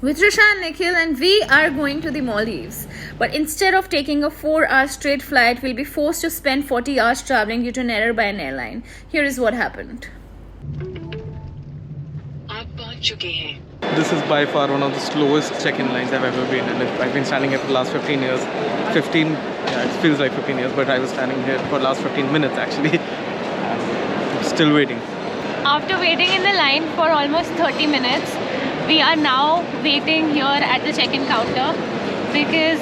With Trisha and Nikhil, and we are going to the Maldives. But instead of taking a 4-hour straight flight, we'll be forced to spend 40 hours traveling due to an error by an airline. Here is what happened. This is by far one of the slowest check-in lines I've ever been in. I've been standing here for the last 15 years. It feels like 15 years, but I was standing here for the last 15 minutes actually. Still waiting. After waiting in the line for almost 30 minutes, we are now waiting here at the check-in counter because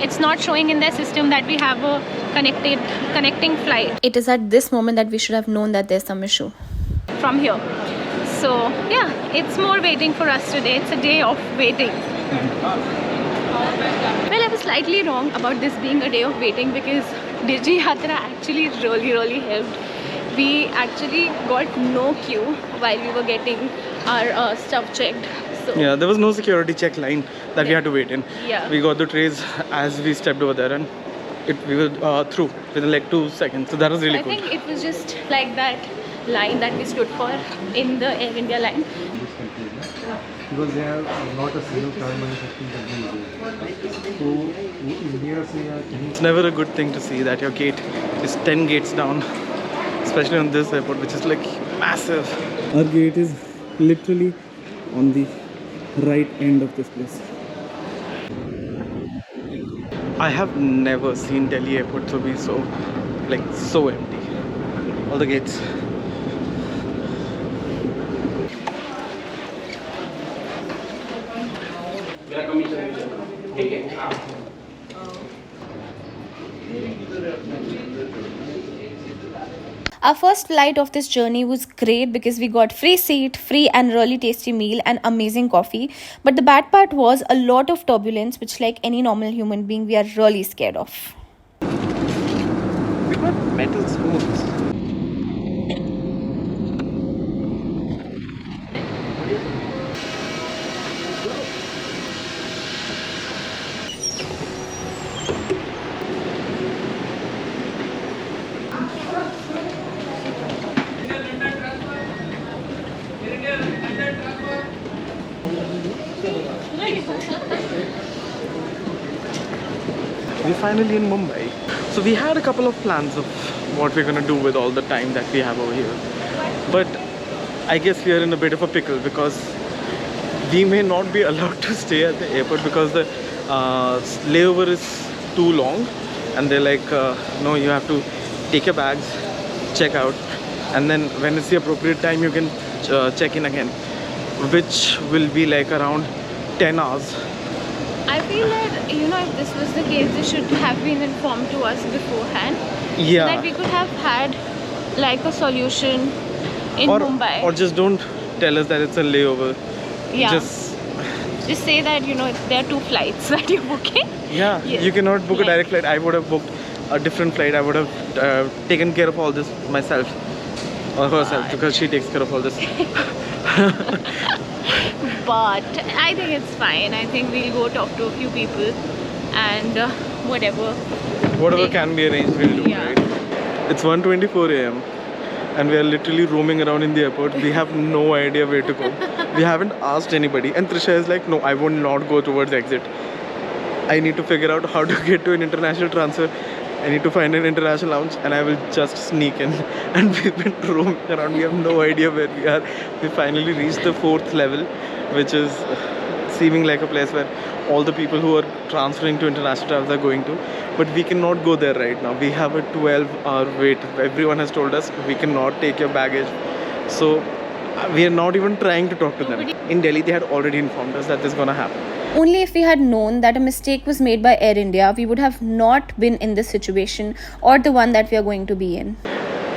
it's not showing in their system that we have a connecting flight. It is at this moment that we should have known that there's some issue from here. So yeah, it's more waiting for us today. It's a day of waiting. Well, I was slightly wrong about this being a day of waiting because Digi Yatra actually really helped. We actually got no queue while we were getting our stuff checked. So yeah, there was no security check line that we had to wait in. Yeah. We got the trays as we stepped over there and we were through within like 2 seconds. So that was really I cool. think it was just like that line that we stood for in the Air India line. Because they have not a single car manufacturing company. So India se It's never a good thing to see that your gate is 10 gates down, especially on this airport, which is like massive. Our gate is literally on the right end of this place. I have never seen Delhi airport to be so empty. All the gates. Our first flight of this journey was great because we got free seat, free and really tasty meal and amazing coffee. But the bad part was a lot of turbulence, which like any normal human being, we are really scared of. We got metal spoons. We're finally in Mumbai. So we had a couple of plans of what we're gonna do with all the time that we have over here. But I guess we are in a bit of a pickle because we may not be allowed to stay at the airport because the layover is too long. And they're like, no, you have to take your bags, check out, and then when it's the appropriate time, you can check in again, which will be like around 10 hours. I feel that, if this was the case, they should have been informed to us beforehand. Yeah. So that we could have had like a solution in Mumbai. Or just don't tell us that it's a layover. Yeah. Just say that, there are 2 flights that you're booking. Yeah, yes. You cannot book a direct flight. I would have booked a different flight. I would have taken care of all this myself or herself because she takes care of all this. But I think it's fine. I think we'll go talk to a few people and whatever can be arranged, we'll do. Yeah. Right? It's 1:24 a.m. and we are literally roaming around in the airport. We have no idea where to go. We haven't asked anybody, and Trisha is like, no, I will not go towards exit. I need to figure out how to get to an international transfer. I need to find an international lounge and I will just sneak in. And we've been roaming around. We have no idea where we are. We finally reached the 4th level, which is seeming like a place where all the people who are transferring to international travels are going to. But we cannot go there right now. We have a 12-hour wait. Everyone has told us we cannot take your baggage. So we are not even trying to talk to them. In Delhi, they had already informed us that this is going to happen. Only if we had known that a mistake was made by Air India, we would have not been in this situation or the one that we are going to be in.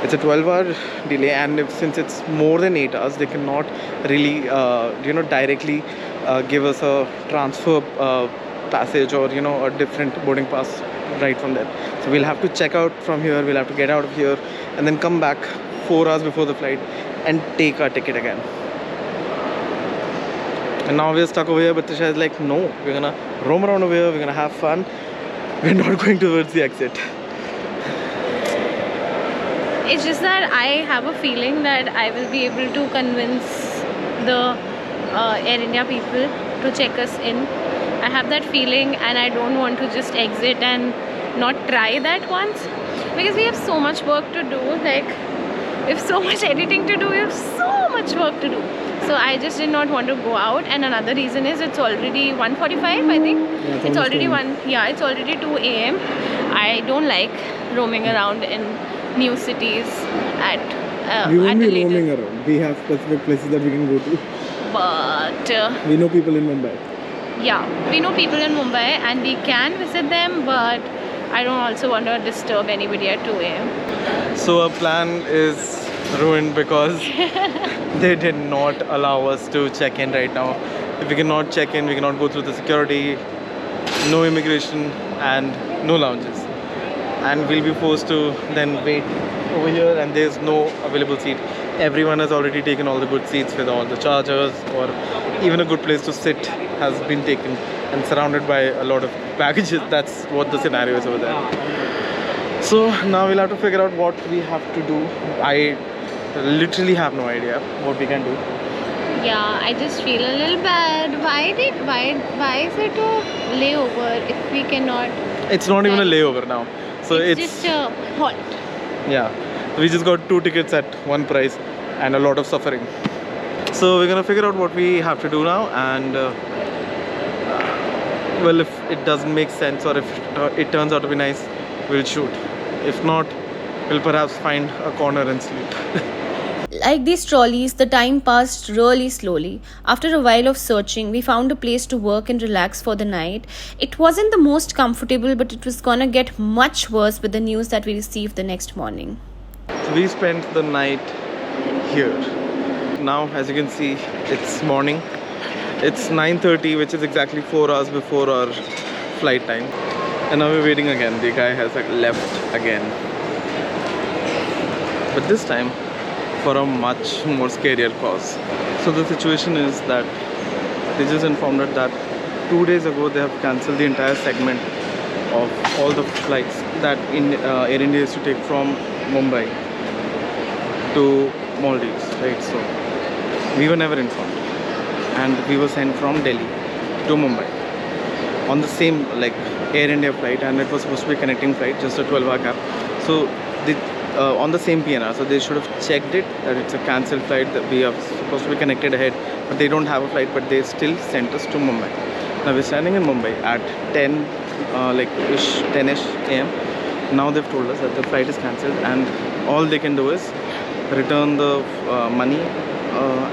It's a 12-hour delay, and since it's more than 8 hours, they cannot really, directly give us a transfer passage or, a different boarding pass right from there. So we'll have to check out from here, we'll have to get out of here, and then come back 4 hours before the flight and take our ticket again. And now we're stuck over here, but Trisha is like, no, we're gonna roam around over here, we're gonna have fun. We're not going towards the exit. It's just that I have a feeling that I will be able to convince the Air India people to check us in. I have that feeling, and I don't want to just exit and not try that once, because we have so much work to do. Like, we have so much editing to do, we have so much work to do. So I just did not want to go out. And another reason is it's already 1:45, I think. Yeah, It's already it's already 2 a.m. I don't like roaming around in new cities at We won't at be the latest. roaming around. We have specific places that we can go to. But We know people in Mumbai. yeah, we know people in Mumbai and we can visit them, but I don't also want to disturb anybody at 2 a.m. So our plan is ruined because they did not allow us to check in right now. If we cannot check in, we cannot go through the security, no immigration and no lounges. And we'll be forced to then wait over here, and there's no available seat. Everyone has already taken all the good seats with all the chargers, or even a good place to sit has been taken and surrounded by a lot of packages. That's what the scenario is over there. So now we'll have to figure out what we have to do. I literally have no idea what we can do. Yeah, I just feel a little bad. Why is it a layover if we cannot? It's not even a layover now. So It's just a halt. yeah, we just got 2 tickets at one price and a lot of suffering. So we're gonna figure out what we have to do now, and well, if it doesn't make sense or if it turns out to be nice, we'll shoot. If not, we'll perhaps find a corner and sleep. Like these trolleys, the time passed really slowly. After a while of searching, we found a place to work and relax for the night. It wasn't the most comfortable, but it was gonna get much worse with the news that we received the next morning. So we spent the night here. Now, as you can see, it's morning. It's 9:30, which is exactly 4 hours before our flight time. And now we're waiting again. The guy has left again. But this time, for a much more scarier cause. So the situation is that they just informed us that 2 days ago they have cancelled the entire segment of all the flights that Air India used to take from Mumbai to Maldives, right? So we were never informed, and we were sent from Delhi to Mumbai on the same Air India flight, and it was supposed to be a connecting flight, just a 12-hour gap. So the on the same PNR, so they should have checked it that it's a cancelled flight, that we are supposed to be connected ahead, but they don't have a flight, but they still sent us to Mumbai. Now we're standing in Mumbai at 10ish a.m. Now they've told us that the flight is cancelled, and all they can do is return the money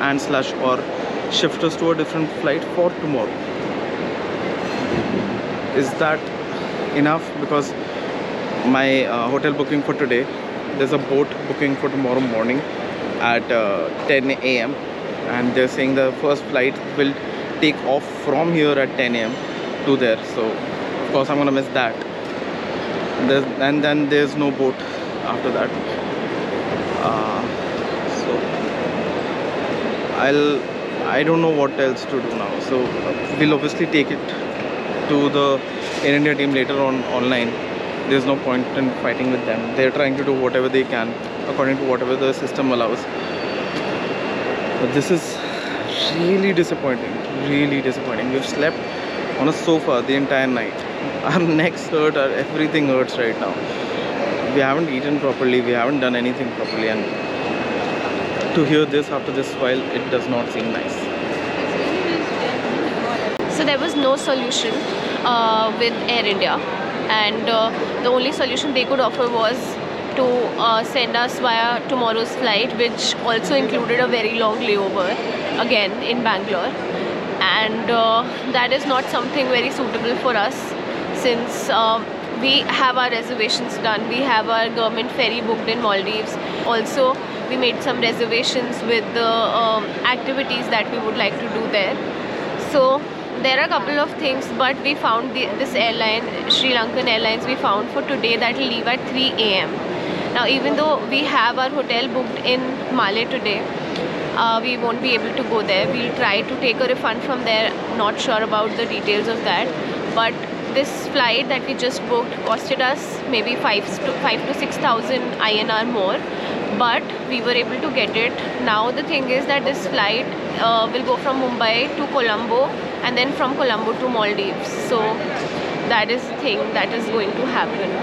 and slash or shift us to a different flight for tomorrow. Is that enough? Because my hotel booking for today, there's a boat booking for tomorrow morning at 10 a.m. and they're saying the first flight will take off from here at 10 a.m. to there. So of course I'm gonna miss that. And then there's no boat after that. So I don't know what else to do now. So we'll obviously take it to the Air India team later on online. There's no point in fighting with them. They're trying to do whatever they can according to whatever the system allows. But this is really disappointing. Really disappointing. We've slept on a sofa the entire night. Our necks hurt, everything hurts right now. We haven't eaten properly, we haven't done anything properly, and to hear this after this while, it does not seem nice. So there was no solution with Air India, and the only solution they could offer was to send us via tomorrow's flight, which also included a very long layover again in Bangalore, and that is not something very suitable for us, since we have our reservations done. We have our government ferry booked in Maldives. Also, we made some reservations with the activities that we would like to do there. So there are a couple of things, but we found this airline, Sri Lankan Airlines, we found for today that will leave at 3 a.m. Now, even though we have our hotel booked in Malé today, we won't be able to go there. We'll try to take a refund from there. Not sure about the details of that, but this flight that we just booked costed us maybe 5 to 6,000 INR more, but we were able to get it. Now the thing is that this flight will go from Mumbai to Colombo and then from Colombo to Maldives. So that is the thing that is going to happen.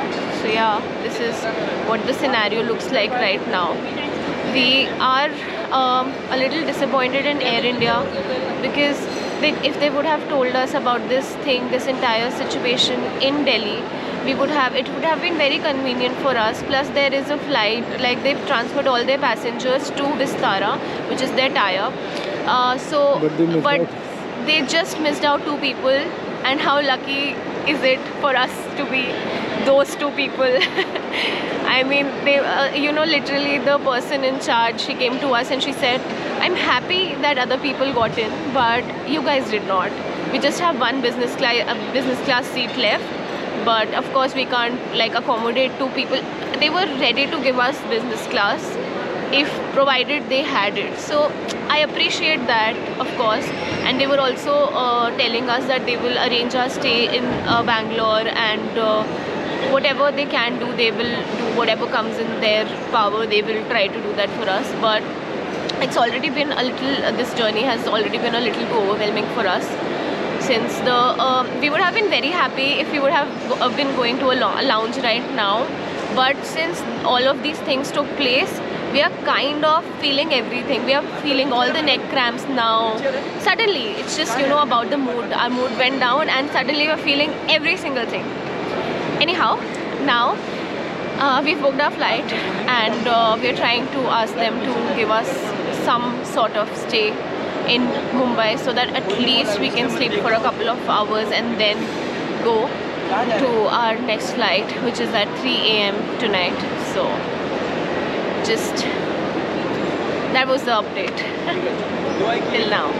So yeah, this is what the scenario looks like right now. We are a little disappointed in Air India because if they would have told us about this thing, this entire situation in Delhi, it would have been very convenient for us. Plus there is a flight, like they've transferred all their passengers to Vistara, which is their tie-up. But they just missed out 2 people, and how lucky is it for us to be those 2 people? I mean, they, literally the person in charge, she came to us and she said, I'm happy that other people got in, but you guys did not. We just have one business class seat left, but of course we can't like accommodate 2 people. They were ready to give us business class if provided they had it. So I appreciate that, of course. And they were also telling us that they will arrange our stay in Bangalore, and whatever they can do, they will do. Whatever comes in their power, they will try to do that for us. But it's already been a little, this journey has already been a little too overwhelming for us. Since we would have been very happy if we would have been going to a lounge right now, but since all of these things took place, we are kind of feeling everything. We are feeling all the neck cramps now. Suddenly, it's just, about the mood. Our mood went down and suddenly we're feeling every single thing. Anyhow, now we've booked our flight, and we're trying to ask them to give us some sort of stay in Mumbai so that at least we can sleep for a couple of hours and then go to our next flight, which is at 3 a.m. tonight. So just that was the update till now.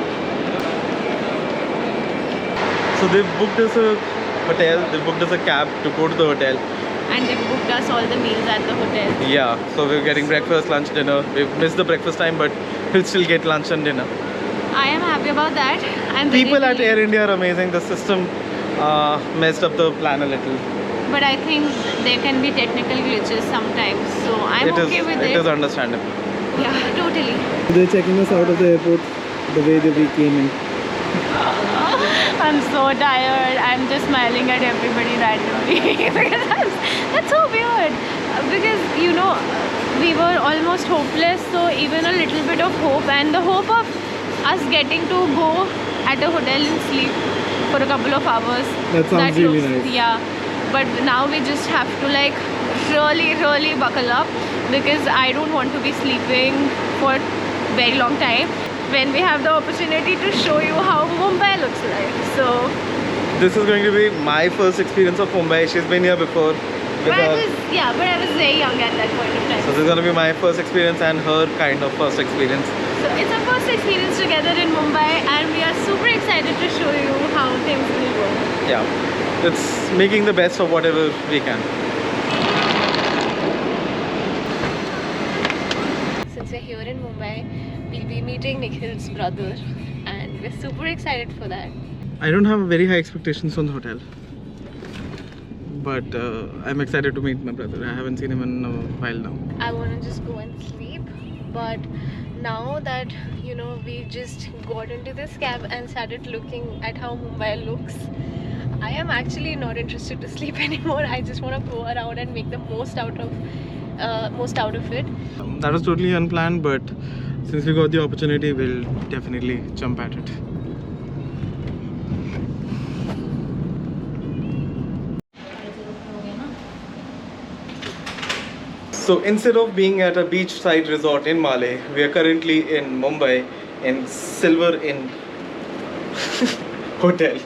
So they booked us a hotel, they booked us a cab to go to the hotel. And they booked us all the meals at the hotel. Yeah, so we're getting breakfast, lunch, dinner. We've missed the breakfast time, but we'll still get lunch and dinner. I am happy about that. People at Air India are amazing. The system messed up the plan a little. But I think there can be technical glitches sometimes, so I'm okay with it. It is understandable. Yeah, totally. They're checking us out of the airport the way that we came in. I'm so tired. I'm just smiling at everybody randomly because that's so weird. Because we were almost hopeless, so even a little bit of hope, and the hope of us getting to go at a hotel and sleep for a couple of hours. That sounds really nice. Yeah, but now we just have to like really buckle up, because I don't want to be sleeping for very long time when we have the opportunity to show you how Mumbai looks like. So this is going to be my first experience of Mumbai. She's been here before. but I was very young at that point of time. So this is going to be my first experience and her kind of first experience. So it's our first experience together in Mumbai, and we are super excited to show you how things will go. Yeah, it's making the best of whatever we can. Since we're here in Mumbai, we'll be meeting Nikhil's brother, and we're super excited for that. I don't have very high expectations from the hotel, but I'm excited to meet my brother. I haven't seen him in a while now. I want to just go and sleep, but now that we just got into this cab and started looking at how Mumbai looks, I am actually not interested to sleep anymore. I just want to go around and make the most out of it. That was totally unplanned, but since we got the opportunity, we'll definitely jump at it. So instead of being at a beachside resort in Malé, we are currently in Mumbai in Silver Inn Hotel.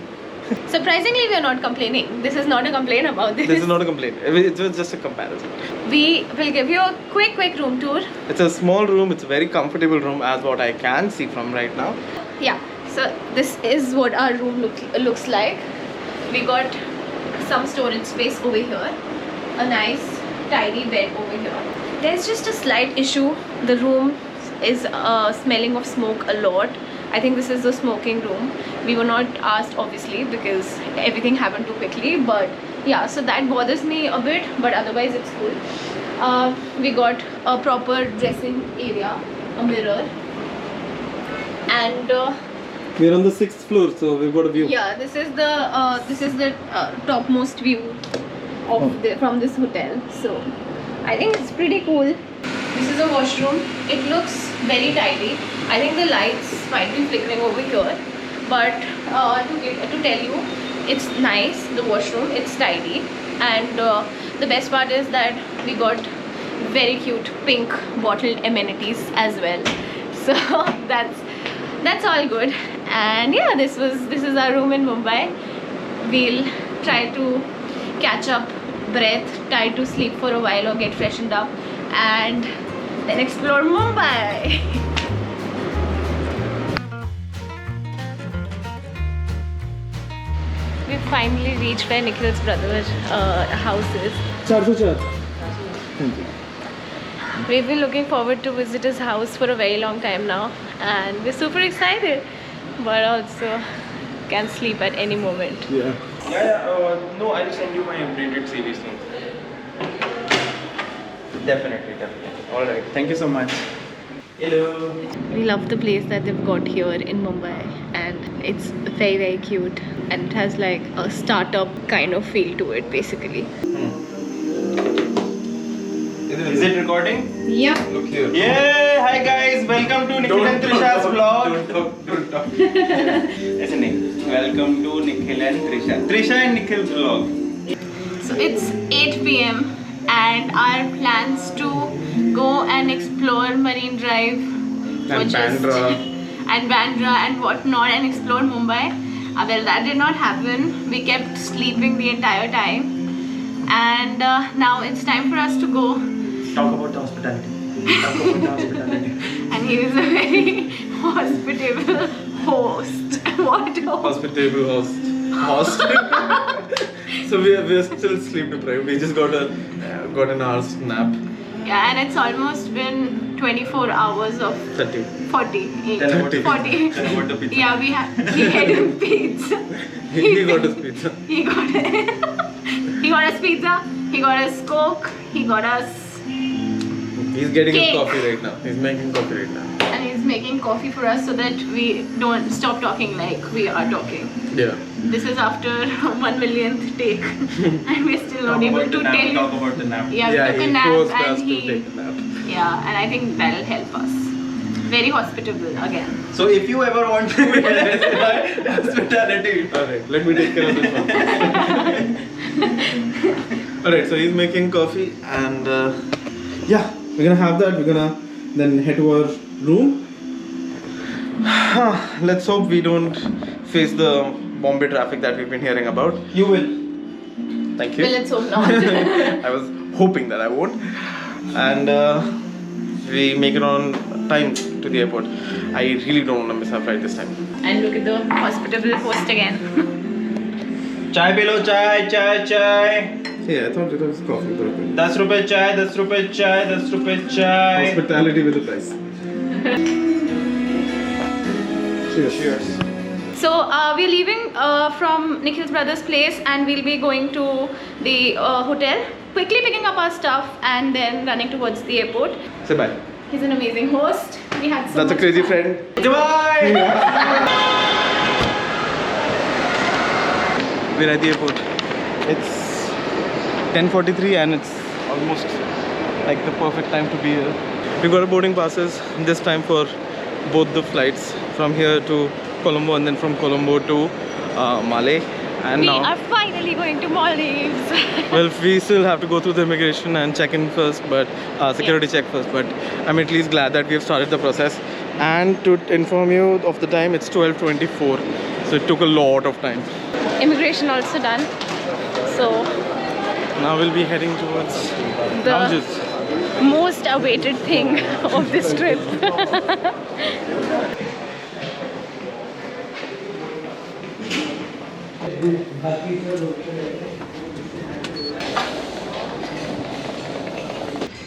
Surprisingly, we are not complaining. This is not a complaint about this. This is not a complaint. It was just a comparison. We will give you a quick room tour. It's a small room. It's a very comfortable room, as what I can see from right now. Yeah. So this is what our room looks like. We got some storage space over here. A nice tidy bed over here. There's just a slight issue. The room is smelling of smoke a lot. I think this is the smoking room. We were not asked, obviously, because everything happened too quickly, but yeah, so that bothers me a bit, but otherwise it's cool. We got a proper dressing area, a mirror, and We're on the 6th floor, so we've got a view. Yeah, this is the topmost view of from this hotel. So I think it's pretty cool. This is a washroom. It looks very tidy. I think the lights might be flickering over here, but to tell you, it's nice. The washroom, it's tidy, and the best part is that we got very cute pink bottled amenities as well. So that's all good. And yeah, this is our room in Mumbai. We'll try to catch up breath, try to sleep for a while or get freshened up, and then explore Mumbai. We've finally reached where Nikhil's brother's house is. 404. Thank you. We've been looking forward to visit his house for a very long time now, and we're super excited, but also can sleep at any moment. Yeah. No, I'll send you my updated CV soon. Definitely. Alright, thank you so much. Hello. We love the place that they've got here in Mumbai, and it's very cute, and it has like a startup kind of feel to it basically. Is it recording? Yeah. Look here. Yeah, hi guys, welcome to Nikhil and Trisha's vlog. Don't talk. Listening. Welcome to Nikhil and Trisha and Nikhil's vlog. So it's 8 p.m. and our plans to go and explore Marine Drive And Bandra. and Bandra and whatnot, and explore Mumbai. Well, that did not happen. We kept sleeping the entire time, and now it's time for us to go. Talk about the hospitality. And he is a very hospitable host. What host? Hospitable host. So we're still sleep deprived. We just got an hour's nap. Yeah, and it's almost been 24 hours of 30. 40. Tell about 40. Tell about the pizza. Yeah, we had him pizza. He got his pizza. He got us pizza. He got us Coke. He got us. He's getting Cake. his coffee right now. He's making coffee right now. And he's making coffee for us so that we don't stop talking like we are talking. Yeah. This is after 1 millionth take, and we're still not Talk able about to the nap, tell Talk you. about the nap. Yeah, we took a he nap forced and us to he. take a nap. Yeah, and I think that'll help us. Very hospitable again. So if you ever want to visit hospitality. Alright, let me take care of this one. Alright, so he's making coffee, and yeah, we're gonna have that. We're gonna then head to our room. Let's hope we don't face the Bombay traffic that we've been hearing about. You will. Thank you. Well, let's hope not. I was hoping that I won't. And we make it on time to the airport. I really don't want to miss our flight this time. And look at the hospitable host again. Chai below chai. Yeah, I thought it was coffee. 10 रुपए चाय 10 रुपए चाय 10 रुपए चाय. Hospitality with a price. Cheers. So we're leaving from Nikhil's brother's place, and we'll be going to the hotel, quickly picking up our stuff and then running towards the airport. Say bye. He's an amazing host. We had so That's a much crazy fun. friend. Goodbye. We're at the airport. It's 10:43 and it's almost like the perfect time to be here. We got our boarding passes this time for both the flights from here to Colombo and then from Colombo to Malé. And We now, are finally going to Maldives. well, we still have to go through the immigration and check in first, but security check first. But I'm at least glad that we have started the process. And to inform you of the time, it's 12:24, so it took a lot of time. Immigration also done. So Now we'll be heading towards The- lounges. most awaited thing of this trip.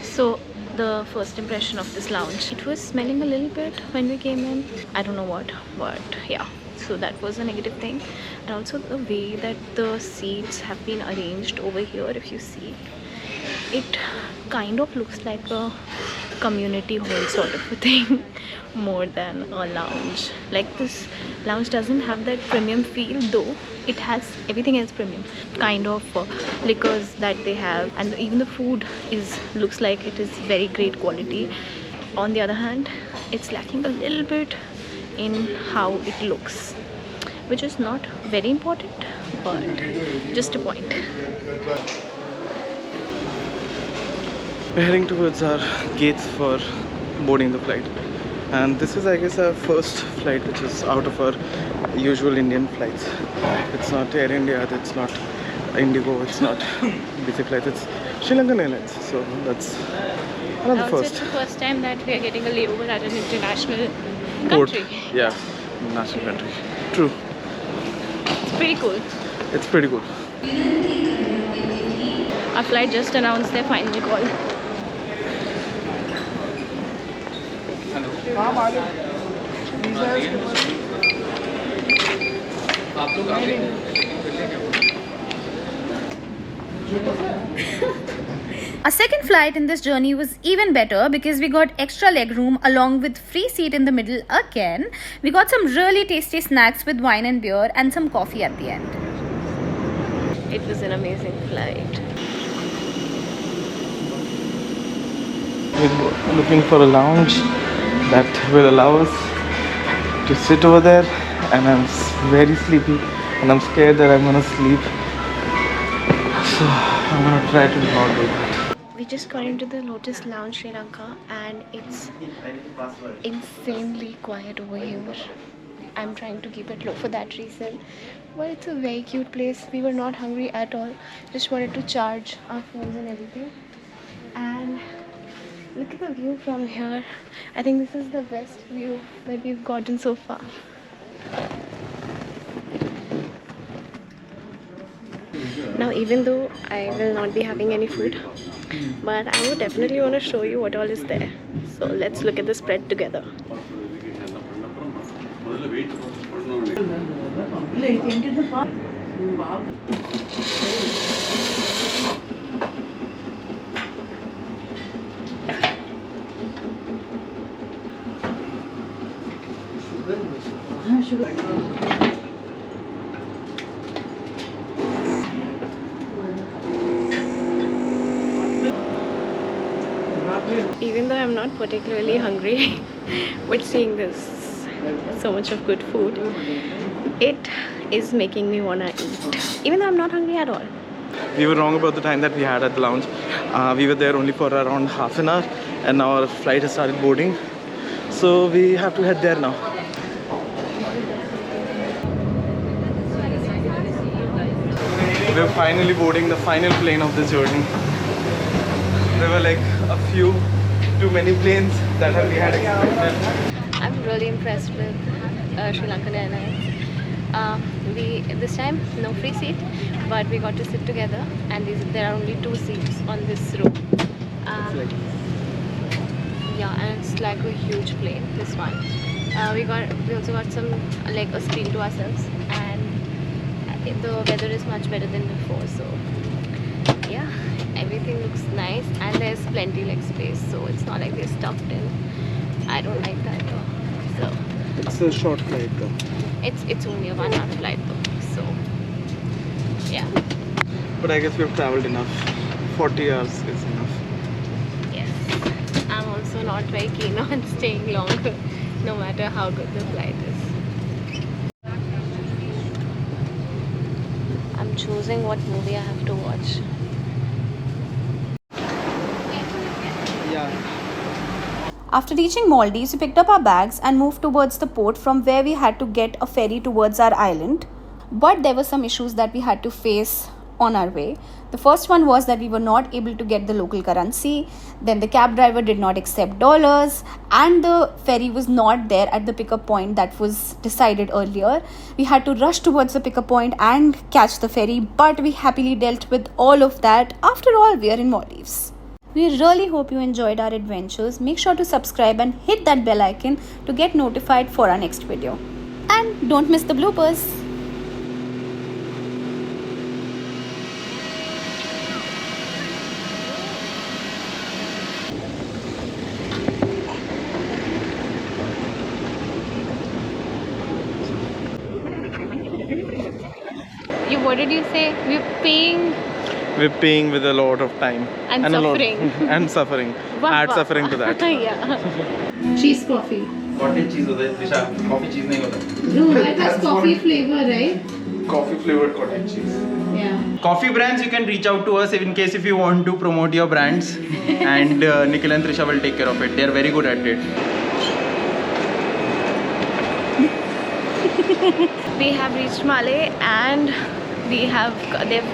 So the first impression of this lounge, it was smelling a little bit when we came in. I don't know what, but yeah, so that was a negative thing. And also the way that the seats have been arranged over here, if you see, it kind of looks like a community hall sort of a thing more than a lounge. Like, this lounge doesn't have that premium feel, though it has everything else premium kind of liquors that they have, and even the food looks like it is very great quality. On the other hand, it's lacking a little bit in how it looks, which is not very important, but just a point. We're heading towards our gates for boarding the flight, and this is, I guess, our first flight which is out of our usual Indian flights. It's not Air India, it's not Indigo, it's not basic flights, it's Sri Lankan Airlines. So that's another Also, first. it's the first time that we are getting a layover at an international Port. country. Yeah, national country. True. It's pretty cool. It's pretty cool. Our flight just announced their final call. Our second flight in this journey was even better because we got extra leg room along with free seat in the middle again. We got some really tasty snacks with wine and beer and some coffee at the end. It was an amazing flight. We're looking for a lounge that will allow us to sit over there, and I'm very sleepy and I'm scared that I'm gonna sleep, so I'm gonna try to not do that. We just got into the Lotus Lounge Sri Lanka, and it's insanely quiet over here. I'm trying to keep it low for that reason. But it's a very cute place. We were not hungry at all. Just wanted to charge our phones and everything. And look at the view from here. I think this is the best view that we've gotten so far. Now, even though I will not be having any food, but I would definitely want to show you what all is there. So let's look at the spread together. Even though I'm not particularly hungry, but seeing this so much of good food, it is making me wanna eat, even though I'm not hungry at all. We were wrong about the time that we had at the lounge. We were there only for around half an hour, and now our flight has started boarding, so we have to head there now. We're finally boarding the final plane of this journey. There were like a few too many planes that we had expected. I'm really impressed with Sri Lankan Airlines. This time no free seat, but we got to sit together, and there are only 2 seats on this row. Yeah, and it's like a huge plane, this one. We also got some like a screen to ourselves, and the weather is much better than before. So yeah, everything looks nice, and there's plenty like space, so it's not like we're stuffed in. I don't like that though. So It's a short flight though. it's only a 1 hour flight though, so yeah. But I guess we've traveled enough. 40 hours is enough. Yes, I'm also not very keen on staying longer, no matter how good the flight is. I'm choosing what movie I have to watch. Yeah. After reaching Maldives, we picked up our bags and moved towards the port, from where we had to get a ferry towards our island. But there were some issues that we had to face on our way. The first one was that we were not able to get the local currency. Then the cab driver did not accept dollars, and the ferry was not there at the pickup point that was decided earlier. We had to rush towards the pickup point and catch the ferry, but we happily dealt with all of that. After all, we are in Maldives. We really hope you enjoyed our adventures. Make sure to subscribe and hit that bell icon to get notified for our next video. And don't miss the bloopers. what did you say? We're paying with a lot of time And a lot suffering. and suffering. Wow, Add wow. suffering to that. Yeah. Cheese coffee. Cottage cheese होता है Trisha coffee चीज नहीं होता No, it has coffee flavor, right? Coffee flavored cottage cheese. Yeah. coffee brands you can reach out to us in case if you want to promote your brands and Nikhil and Trisha will take care of it. They are very good at it. We have reached Malé and they've